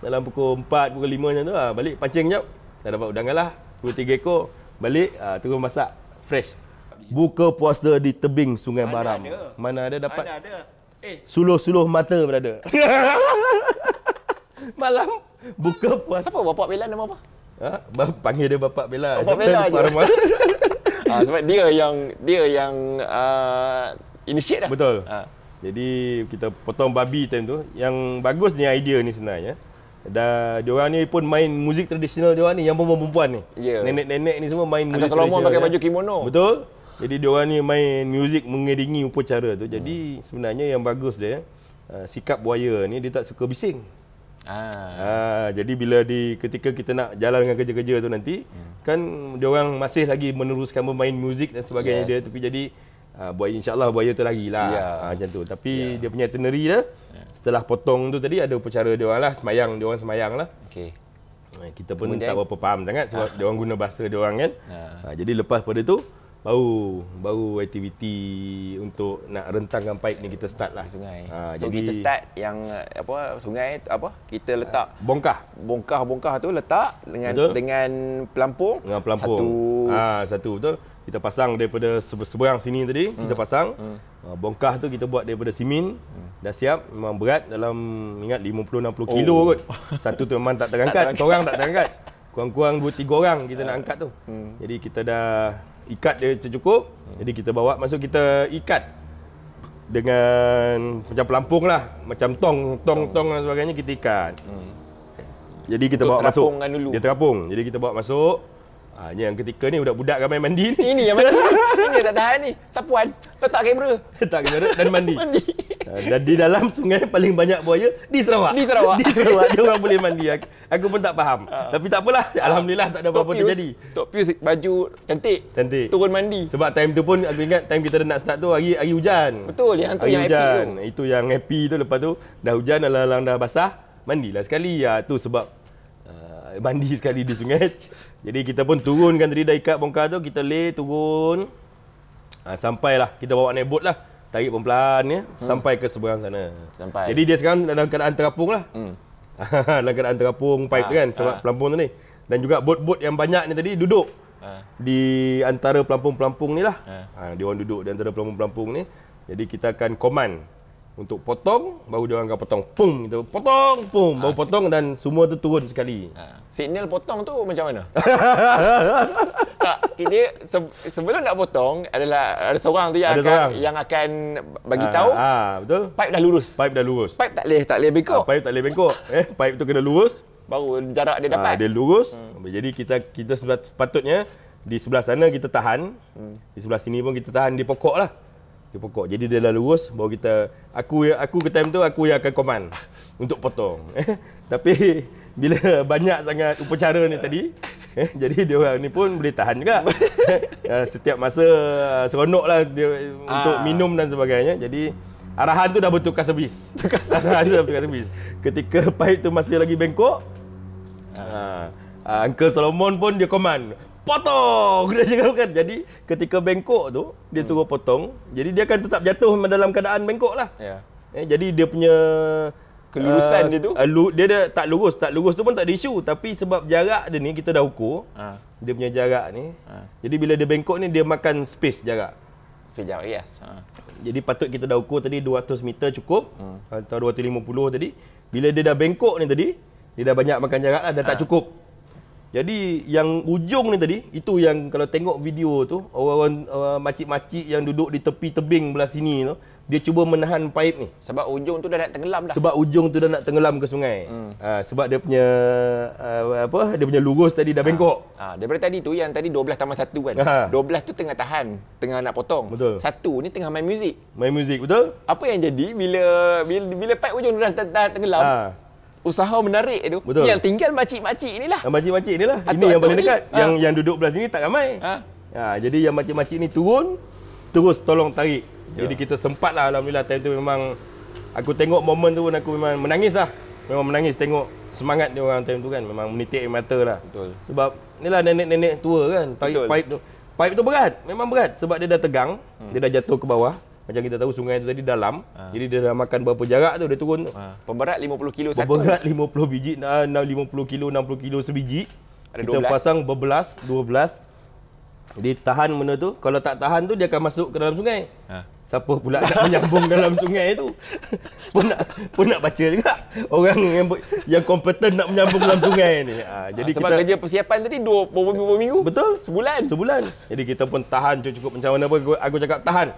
Dalam pukul 4, pukul 5 macam tu balik pancing jap. Dah dapat udang galah 2-3 ekor. Balik terus masak fresh. Buka puasa di tebing Sungai Baram. Mana ada dapat. Mana ada. Suluh-suluh mata berada. Malam buka puasa. Siapa bapak Bella nama apa? Panggil dia Bapak Bella. Bapak Bella je. Sebab dia yang initiate dah. Betul. Jadi kita potong babi time tu. Yang bagus ni idea ni sebenarnya. Dan diorang ni pun main muzik tradisional diorang ni, yang perempuan-perempuan ni. Yeah. Nenek-nenek ni semua main muzik tradisional. Ada Solomon pakai ya. baju kimono. Betul. Jadi diorang ni main muzik mengiringi upacara tu. Jadi sebenarnya yang bagus dia, sikap buaya ni dia tak suka bising. Jadi bila ketika kita nak jalan dengan kerja-kerja tu nanti, kan diorang masih lagi meneruskan bermain muzik dan sebagainya dia. Tapi jadi buaya, insyaAllah buaya tu lagi lah. Macam tu. Tapi dia punya itinerary dah. Setelah potong tu tadi ada upacara dia orang lah, diorang semayang lah. Kita pun tak berapa faham sangat sebab diorang guna bahasa diorang kan. Jadi lepas pada tu baru aktiviti untuk nak rentangkan pipe ni kita start lah. Sungai. So jadi kita start yang sungai kita letak bongkah tu letak dengan pelampung. Dengan pelampung. Satu betul. Kita pasang daripada seberang sini tadi, kita pasang. Bongkah tu kita buat daripada simen. Dah siap, memang berat dalam ingat 50-60 kilo kot. Satu tu memang tak terangkat, seorang tak terangkat. Kurang-kurang 2-3 orang kita nak angkat tu. Jadi kita dah ikat dia cukup. Jadi kita bawa masuk, kita ikat dengan macam pelampung lah, macam tong dan sebagainya kita ikat. Jadi kita bawa masuk. Dia terapung. Jadi kita bawa masuk. Ni yang ketika ni budak-budak ramai mandi ni. Ini yang mandi ni. Ini yang tak tahan ni. Sapuan, letak kamera. Letak kamera dan mandi. Dan di dalam sungai paling banyak buaya di Sarawak. Di Sarawak dia orang boleh mandi. Aku pun tak faham. Tapi tak apalah. Alhamdulillah tak ada apa-apa terjadi. Tok Pius baju cantik. Turun mandi. Sebab time tu pun aku ingat time kita nak start tu hari hujan. Betul, yang tu yang happy tu. Itu yang happy tu. Lepas tu dah hujan, alang-alang dah basah, mandilah sekali. Tu sebab mandi sekali di sungai. Jadi kita pun turunkan tadi, dah ikat bongkar tu, kita lay turun. Sampailah kita bawa naik boat lah. Tarik pelan-pelan ya, sampai ke seberang sana. Jadi dia sekarang dalam keadaan terapung lah. Dalam keadaan terapung pipe tu kan, sebab pelampung tu ni. Dan juga bot-bot yang banyak ni tadi duduk di antara pelampung-pelampung ni lah. Dia orang duduk di antara pelampung-pelampung ni. Jadi kita akan command untuk potong, baru dia orang akan potong. Pum, kita potong, pum, baru potong dan semua tu turun sekali. Signal potong tu macam mana? Tak, dia sebelum nak potong ada seorang tu yang akan bagi tahu. Betul. Pipe dah lurus. Pipe tak leh bengkok. Pipe tak leh bengkok. Pipe tu kena lurus. Baru jarak dia dapat. Dia lurus. Jadi kita sepatutnya di sebelah sana kita tahan. Di sebelah sini pun kita tahan di pokok lah. Di pokok. Jadi dia dah lurus, baru aku ke time tu aku yang akan command untuk potong. Tapi bila banyak sangat upacara ni tadi, jadi dia orang ni pun boleh tahan juga. Setiap masa seronoklah dia untuk minum dan sebagainya. Jadi arahan tu dah bertukar servis. Ketika pipe tu masih lagi bengkok, Uncle Solomon pun dia command, potong! Dia cakap kan. Jadi ketika bengkok tu dia suruh potong, jadi dia akan tetap jatuh dalam keadaan bengkok lah. Jadi dia punya kelurusan dia tu dia tak lurus tu pun tak ada isu. Tapi sebab jarak dia ni kita dah ukur, dia punya jarak ni, jadi bila dia bengkok ni dia makan space jarak. Yes. Jadi patut kita dah ukur tadi 200 meter cukup, atau 250 tadi. Bila dia dah bengkok ni tadi, dia dah banyak makan jarak lah, dah tak cukup. Jadi yang ujung ni tadi, itu yang kalau tengok video tu, orang-orang makcik-makcik yang duduk di tepi tebing belah sini tu, dia cuba menahan pipe ni. Sebab ujung tu dah nak tenggelam dah. Tenggelam ke sungai. Sebab dia punya dia punya lurus tadi dah bengkok. Daripada tadi tu yang tadi 12 tambah 1 kan. 12 tu tengah tahan, tengah nak potong. Betul. 1 ni tengah main muzik. Betul. Apa yang jadi bila pipe ujung tu dah tenggelam? Usaha menarik tu. Betul. Yang tinggal makcik-makcik inilah. Ini yang paling dekat. Yang duduk belah sini tak ramai. Jadi yang makcik-makcik ni turun, terus tolong tarik. Jadi kita sempat lah, alhamdulillah. Time tu memang aku tengok momen tu pun aku memang menangis lah. Memang menangis tengok semangat dia orang time tu kan. Memang menitik air mata lah. Betul. Sebab inilah nenek-nenek tua kan, tarik pipe tu. Pipe tu berat, memang berat sebab dia dah tegang, dia dah jatuh ke bawah. macam kita tahu sungai tu tadi dalam. Jadi dia dah makan berapa jarak tu dia turun tu. Pemberat 50 kilo satu. Pemberat 50 biji, 50 kilo, 60 kilo sebiji. Ada Kita 12. pasang 12. Jadi tahan benda tu. Kalau tak tahan tu dia akan masuk ke dalam sungai. Siapa pula nak menyambung dalam sungai tu? pun nak baca juga. Orang yang kompeten nak menyambung dalam sungai ni. Jadi sebab kerja persiapan tadi berapa minggu? Betul. Sebulan. Jadi kita pun tahan cukup macam mana pun aku cakap tahan.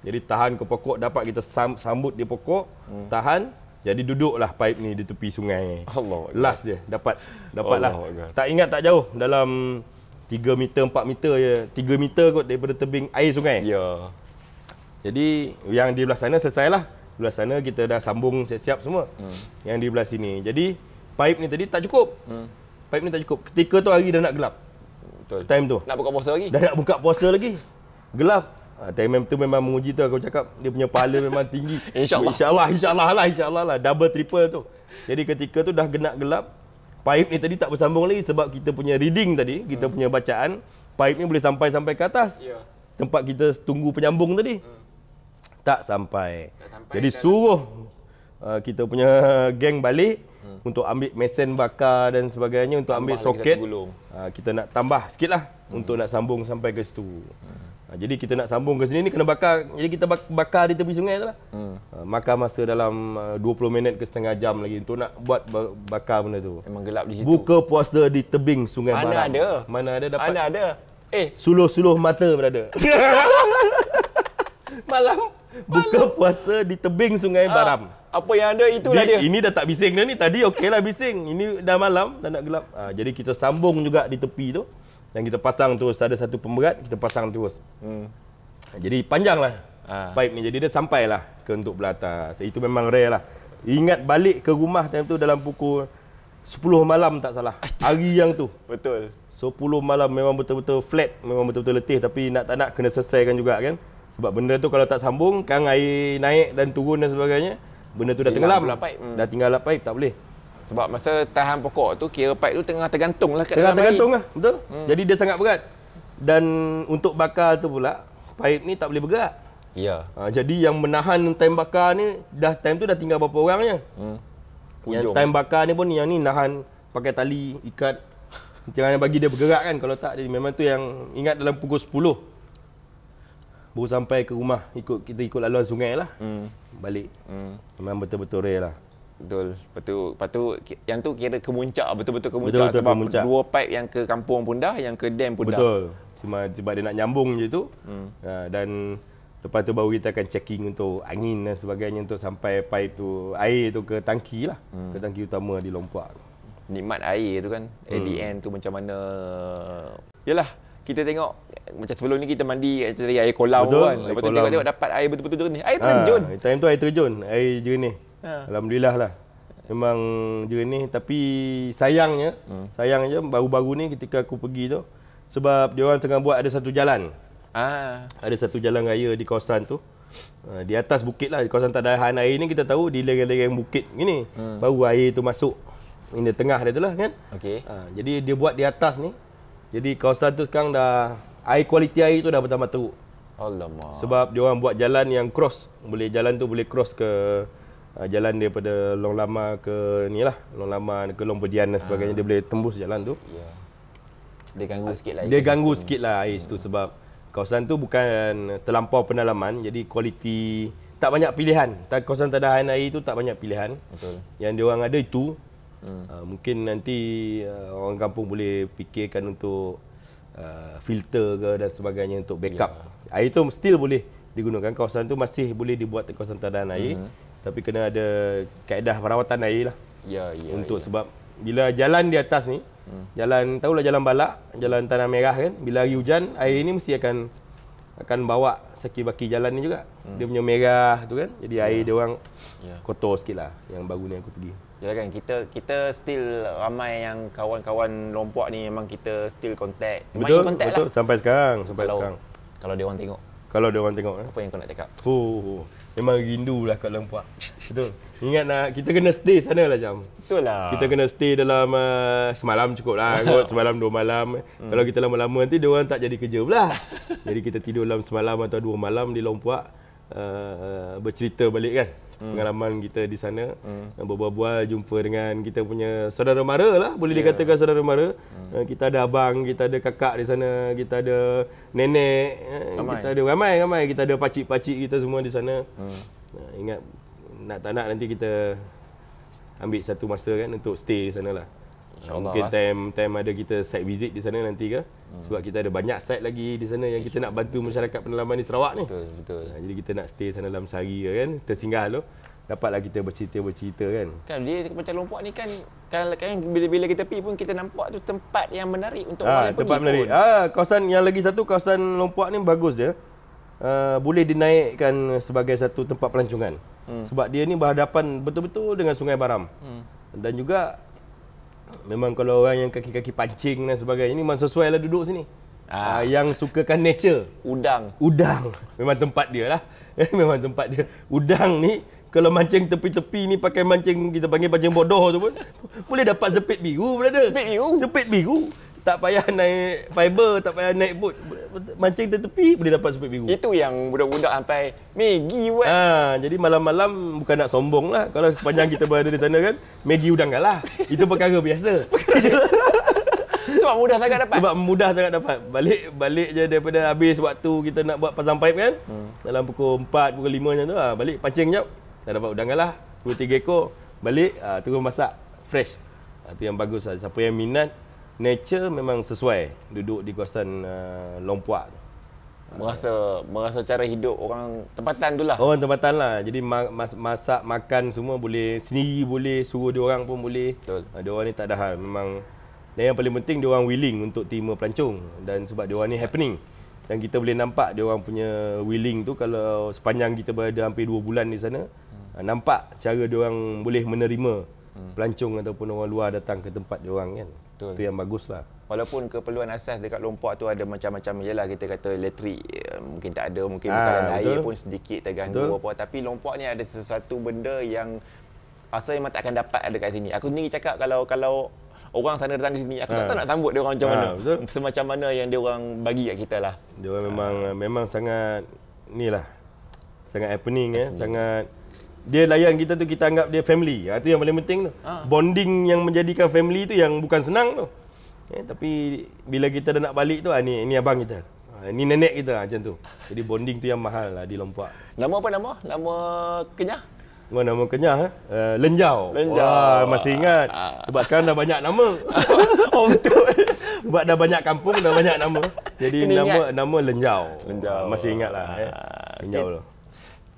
Jadi tahan ke pokok, dapat kita sambut di pokok, tahan. Jadi duduklah pipe ni di tepi sungai. Allah. Last dia dapatlah. Tak ingat tak jauh, dalam 3 meter 4 meter je. 3 meter kot daripada tebing air sungai. Ya. Jadi yang di belah sana selesailah. Di belah sana kita dah sambung siap-siap semua. Yang di belah sini. Jadi pipe ni tadi tak cukup. Pipe ni tak cukup. Ketika tu hari dah nak gelap. Betul. Time tu. Nak buka puasa lagi. Dah nak buka puasa lagi. Gelap. Time tu memang menguji tu aku cakap. Dia punya pahala memang tinggi. InsyaAllah lah. Double triple tu. Jadi ketika tu dah gelap. Pipe ni tadi tak bersambung lagi sebab kita punya reading tadi, kita punya bacaan, pipe ni boleh sampai ke atas. Ya. Tempat kita tunggu penyambung tadi. Tak sampai. Jadi suruh kita punya geng balik untuk ambil mesin bakar dan sebagainya, untuk ambil soket. Kita nak tambah sikitlah untuk nak sambung sampai ke situ. Jadi kita nak sambung ke sini ni kena bakar. Jadi kita bakar di tepi sungai tu lah. Makan masa dalam 20 minit ke setengah jam lagi untuk nak buat bakar benda tu. Memang gelap di situ. Buka puasa di tebing sungai Baram. Mana ada dapat. Mana ada. Suluh-suluh mata berada. Malam buka puasa di tebing sungai Baram. Apa yang ada itulah dia. Ini dah tak bising dah ni. Tadi okeylah bising. Ini dah malam, dah nak gelap. Jadi kita sambung juga di tepi tu. Dan kita pasang terus, ada satu pemberat, kita pasang terus. Jadi panjanglah pipe ni. Jadi dia sampailah ke untuk belah atas. Itu memang rare lah. Ingat balik ke rumah time tu dalam pukul 10 malam tak salah. Hari yang tu. Betul. 10 malam memang betul-betul flat, memang betul-betul letih. Tapi nak tak nak kena selesaikan juga kan. Sebab benda tu kalau tak sambung, kan air naik dan turun dan sebagainya, benda tu dah tenggelam. Dah tinggal pipe, tak boleh. Sebab masa tahan pokok tu, kira pipe tu tengah tergantung lah kat dalam air. Tengah tergantung lah, betul. Jadi dia sangat berat. Dan untuk bakar tu pula, pipe ni tak boleh bergerak. Ya. Jadi yang menahan time bakar ni, time tu dah tinggal berapa orang je. Yang time bakar ni pun, yang ni nahan pakai tali, ikat. Jangan bagi dia bergerak kan, kalau tak, jadi memang tu yang ingat dalam pukul 10. Baru sampai ke rumah, kita ikut laluan sungai lah. Balik. Memang betul-betul rare lah. Betul. Lepas tu yang tu kira kemuncak, betul-betul kemuncak. Sebab kemuncak. Dua pipe yang ke kampung pun dah, yang ke dam pun dah. Betul. Sebab dia nak nyambung je tu. Dan lepas tu baru kita akan checking untuk angin dan sebagainya untuk sampai pipe tu, air tu ke tangki lah. Ke tangki utama di Lompoak. Nikmat air tu kan. At the end tu macam mana. Yalah, kita tengok macam sebelum ni kita mandi dari air kolam kan. Lepas tu tengok dapat air betul-betul jernih. Air terjun. Time tu air terjun, air jernih. Alhamdulillah lah. Memang jernih, tapi sayangnya baru-baru ni ketika aku pergi tu, sebab dia orang tengah buat ada satu jalan. Ada satu jalan raya di kawasan tu. Di atas bukit lah, di kawasan tadahan air ni kita tahu di lereng-lereng bukit gini. Baru air tu masuk. Ini tengah dia tu lah kan. Jadi dia buat di atas ni. Jadi kawasan tu sekarang dah, kualiti air tu dah bertambah teruk. Alamak. Sebab dia orang buat jalan yang cross. Jalan tu boleh cross ke jalan daripada Long Lama ke ni lah, Long Lama ke Long Pedian dan sebagainya. Dia boleh tembus jalan tu. Dia ganggu sikit lah. Dia ganggu sikit lah air situ sebab kawasan tu bukan terlampau pendalaman. Jadi kualiti, tak banyak pilihan. Kawasan tadahan air tu tak banyak pilihan. Betul. Yang dia orang ada itu. Mungkin nanti orang kampung boleh fikirkan untuk filter ke dan sebagainya untuk backup. Air tu still boleh digunakan. Kawasan tu masih boleh dibuat kawasan tadahan air. Tapi kena ada kaedah perawatan air lah. Untuk sebab bila jalan di atas ni, jalan tahulah jalan balak, jalan tanah merah kan, bila hari hujan air ni mesti akan bawa saki-baki jalan ni juga. Dia punya merah tu kan. Jadi air dia orang kotor sikit lah yang baru ni aku pergi. Ya kan, kita still ramai yang kawan-kawan Lompoak ni memang kita still contact. Betul, contact betul. Lah. Sampai sekarang, Kalau dia orang tengok. Apa yang kau nak cakap? Memang rindu lah kat Lompoak. Betul. Ingat nak, kita kena stay sana lah Jam. Betul lah. Kita kena stay dalam semalam cukup lah. Semalam 2 malam. Kalau kita lama-lama nanti dia orang tak jadi kerja pula. Jadi kita tidur dalam semalam atau 2 malam di Lompoak. bercerita balik kan. Pengalaman kita di sana, berbual-bual, jumpa dengan kita punya saudara mara lah, boleh dikatakan saudara mara. Kita ada abang, kita ada kakak di sana, kita ada nenek, kita ada ramai, kita ada pakcik-pakcik kita semua di sana. Ingat, nak tak nak nanti kita ambil satu masa kan untuk stay di sana lah. Mungkin time ada kita site visit di sana nanti ke. Sebab kita ada banyak site lagi di sana yang kita nak bantu masyarakat pendalaman di Sarawak ni. Betul. Jadi kita nak stay sana dalam sehari kan. Tersinggah tu. Dapatlah kita bercerita kan. Kan dia macam Lompok ni kan bila kita pergi pun kita nampak tu tempat yang menarik untuk orang lain pergi. Tempat menarik. Kawasan yang lagi satu, kawasan Lompok ni bagus dia. Boleh dinaikkan sebagai satu tempat pelancongan. Sebab dia ni berhadapan betul-betul dengan Sungai Baram. Dan juga memang kalau orang yang kaki-kaki pancing dan sebagainya ni memang sesuai lah duduk sini. Yang sukakan nature. Udang. Memang tempat dia lah. Memang tempat dia. Udang ni kalau mancing tepi-tepi ni pakai mancing, kita panggil mancing bodoh tu pun boleh dapat sepit biru, brother. Sepit biru. Tak payah naik fiber, tak payah naik boat. Mancing tepi boleh dapat sepit biru. Itu yang budak-budak sampai Maggi buat. Jadi malam-malam bukan nak sombong lah. Kalau sepanjang kita berada di sana kan, Maggi udang kalah. Itu perkara biasa. Sebab mudah sangat dapat. Sebab mudah sangat dapat. Balik je daripada habis waktu kita nak buat pasang pipe kan. Dalam pukul 4, pukul 5 macam tu lah. Balik pancing jap. Dah dapat udang kalah. 2-3 ekor. Balik, turun masak. Fresh. Itu yang bagus lah. Siapa yang minat, nature memang sesuai duduk di kawasan Lompuak. Merasa cara hidup orang tempatan tu lah. Orang tempatan lah. Jadi masak, makan semua boleh. Sendiri boleh, suruh dia orang pun boleh. Betul. Dia orang ni tak ada hal. Memang. Dan yang paling penting, dia orang willing untuk terima pelancong. Dan sebab dia orang ni happening. Dan kita boleh nampak dia orang punya willing tu kalau sepanjang kita berada hampir 2 bulan di sana. Nampak cara dia orang boleh menerima pelancong ataupun orang luar datang ke tempat dia orang kan. Betul. Itu yang baguslah. Walaupun keperluan asas dekat Lompok tu ada macam-macam jelah, kita kata elektrik mungkin tak ada, mungkin bekalan air pun sedikit terganggu apa, tapi Lompok ni ada sesuatu benda yang asal memang tak akan dapat ada kat sini. Aku sendiri cakap kalau orang sana datang ke sini, aku tak tahu nak sambut dia orang macam mana. Semacam mana yang dia orang bagi kat kita lah. Dia orang memang sangat inilah. Sangat happening sangat. Dia layan kita tu, kita anggap dia family. Itu yang paling penting tu. Bonding yang menjadikan family tu yang bukan senang tu. Tapi bila kita dah nak balik tu, ni abang kita. Ni nenek kita macam tu. Jadi bonding tu yang mahal lah di Lompok. Nama apa nama? Nama Kenyah? Nama Kenyah Lenjau. Wah, masih ingat. Sebab sekarang dah banyak nama. Oh betul. Sebab dah banyak kampung, dah banyak nama. Jadi nama Lenjau. Masih ingat lah. Lenjau tu.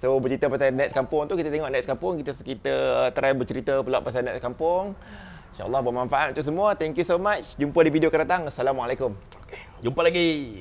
So bercerita pasal Next Kampung tu, kita tengok Next Kampung, kita try bercerita pula pasal Next Kampung. InsyaAllah bermanfaat untuk semua. Thank you so much. Jumpa di video akan datang. Assalamualaikum. Jumpa lagi.